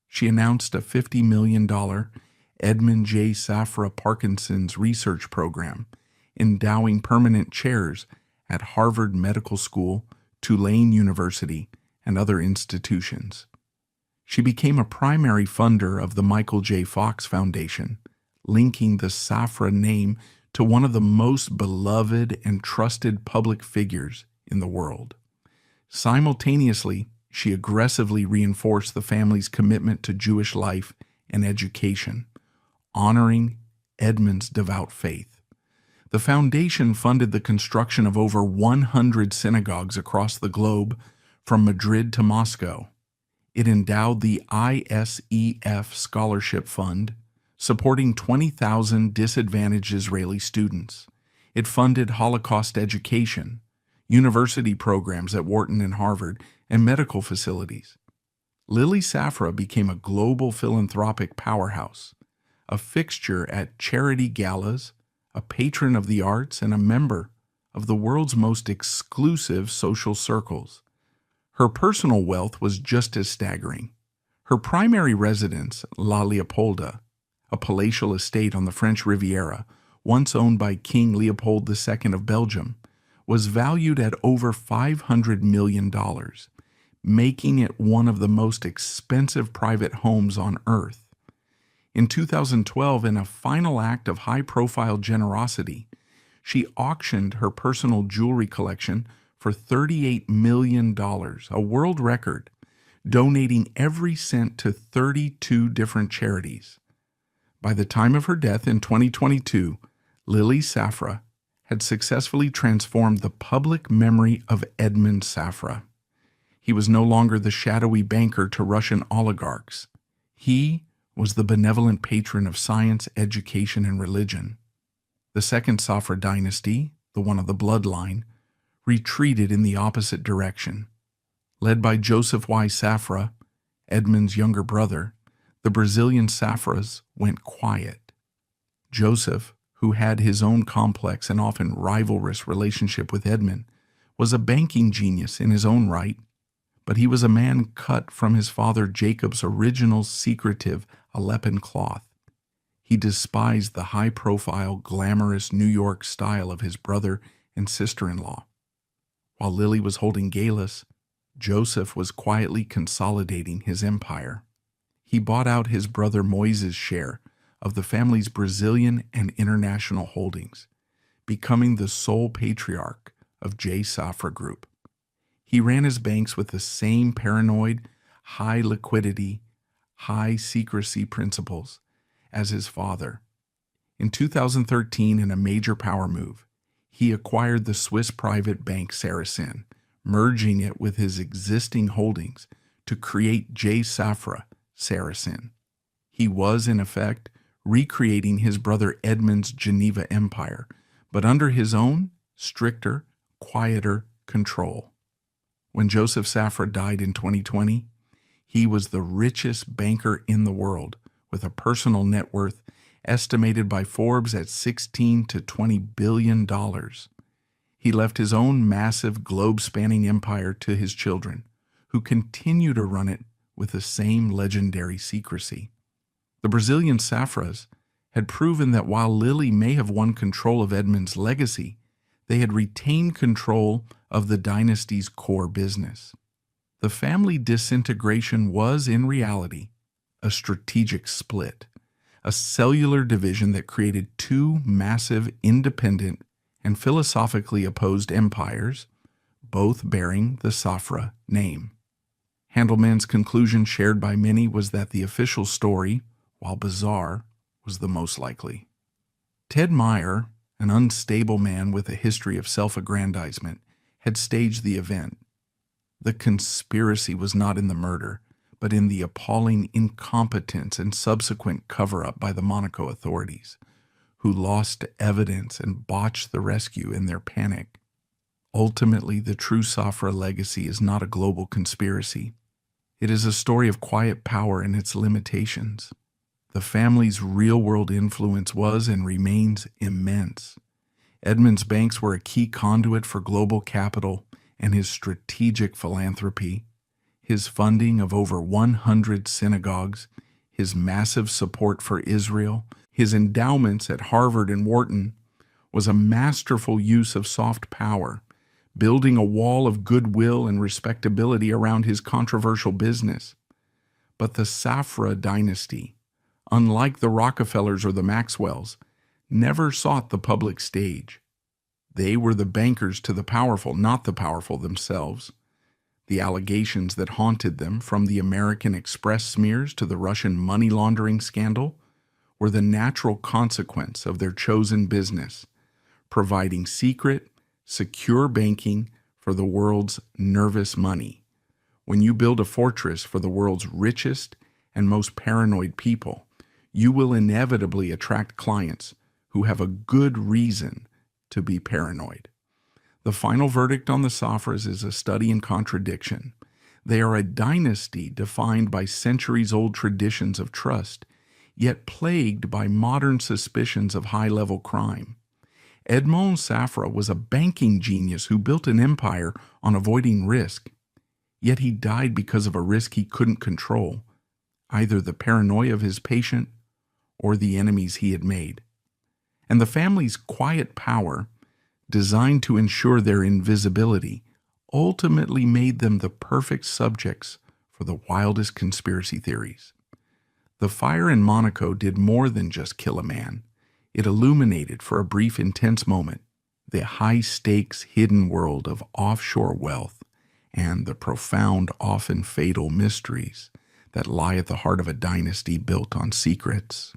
She announced a $50 million Edmund J. Safra Parkinson's research program, endowing permanent chairs at Harvard Medical School, Tulane University, and other institutions. She became a primary funder of the Michael J. Fox Foundation, linking the Safra name to one of the most beloved and trusted public figures in the world. Simultaneously, she aggressively reinforced the family's commitment to Jewish life and education, honoring Edmund's devout faith. The foundation funded the construction of over 100 synagogues across the globe, from Madrid to Moscow. It endowed the ISEF Scholarship Fund, supporting 20,000 disadvantaged Israeli students. It funded Holocaust education, university programs at Wharton and Harvard, and medical facilities. Lily Safra became a global philanthropic powerhouse, a fixture at charity galas, a patron of the arts, and a member of the world's most exclusive social circles. Her personal wealth was just as staggering. Her primary residence, La Leopolda, a palatial estate on the French Riviera, once owned by King Leopold II of Belgium, was valued at over $500 million, making it one of the most expensive private homes on earth. In 2012, in a final act of high-profile generosity, she auctioned her personal jewelry collection for $38 million, a world record, donating every cent to 32 different charities. By the time of her death in 2022, Lily Safra had successfully transformed the public memory of Edmund Safra. He was no longer the shadowy banker to Russian oligarchs. He was the benevolent patron of science, education, and religion. The second Safra dynasty, the one of the bloodline, retreated in the opposite direction. Led by Joseph Y. Safra, Edmund's younger brother, the Brazilian Safras went quiet. Joseph, who had his own complex and often rivalrous relationship with Edmund, was a banking genius in his own right, but he was a man cut from his father Jacob's original secretive Aleppin cloth. He despised the high-profile, glamorous New York style of his brother and sister-in-law. While Lily was holding Galus, Joseph was quietly consolidating his empire. He bought out his brother Moises' share of the family's Brazilian and international holdings, becoming the sole patriarch of Safra Group. He ran his banks with the same paranoid, high liquidity, high secrecy principles as his father. In 2013, in a major power move, he acquired the Swiss private bank Saracen, merging it with his existing holdings to create Safra Saracen. He was, in effect, recreating his brother Edmund's Geneva empire, but under his own stricter, quieter control. When Joseph Safra died in 2020, he was the richest banker in the world, with a personal net worth estimated by Forbes at $16 to $20 billion. He left his own massive globe-spanning empire to his children, who continue to run it with the same legendary secrecy. The Brazilian Safras had proven that while Lily may have won control of Edmund's legacy, they had retained control of the dynasty's core business. The family disintegration was, in reality, a strategic split, a cellular division that created two massive, independent, and philosophically opposed empires, both bearing the Safra name. Handelman's conclusion, shared by many, was that the official story, while bizarre, was the most likely. Ted Meyer, an unstable man with a history of self-aggrandizement, had staged the event. The conspiracy was not in the murder, but in the appalling incompetence and subsequent cover-up by the Monaco authorities, who lost evidence and botched the rescue in their panic. Ultimately, the true Safra legacy is not a global conspiracy. It is a story of quiet power and its limitations. The family's real-world influence was and remains immense. Edmund's banks were a key conduit for global capital, and his strategic philanthropy, his funding of over 100 synagogues, his massive support for Israel, his endowments at Harvard and Wharton, was a masterful use of soft power, building a wall of goodwill and respectability around his controversial business. But the Safra dynasty, unlike the Rockefellers or the Maxwells, never sought the public stage. They were the bankers to the powerful, not the powerful themselves. The allegations that haunted them, from the American Express smears to the Russian money laundering scandal, were the natural consequence of their chosen business, providing secret, secure banking for the world's nervous money. When you build a fortress for the world's richest and most paranoid people, you will inevitably attract clients who have a good reason to be paranoid. The final verdict on the Safras is a study in contradiction. They are a dynasty defined by centuries-old traditions of trust, yet plagued by modern suspicions of high-level crime. Edmond Safra was a banking genius who built an empire on avoiding risk, yet he died because of a risk he couldn't control, either the paranoia of his patient or the enemies he had made. And the family's quiet power, designed to ensure their invisibility, ultimately made them the perfect subjects for the wildest conspiracy theories. The fire in Monaco did more than just kill a man. It illuminated, for a brief, intense moment, the high-stakes hidden world of offshore wealth and the profound, often fatal mysteries that lie at the heart of a dynasty built on secrets.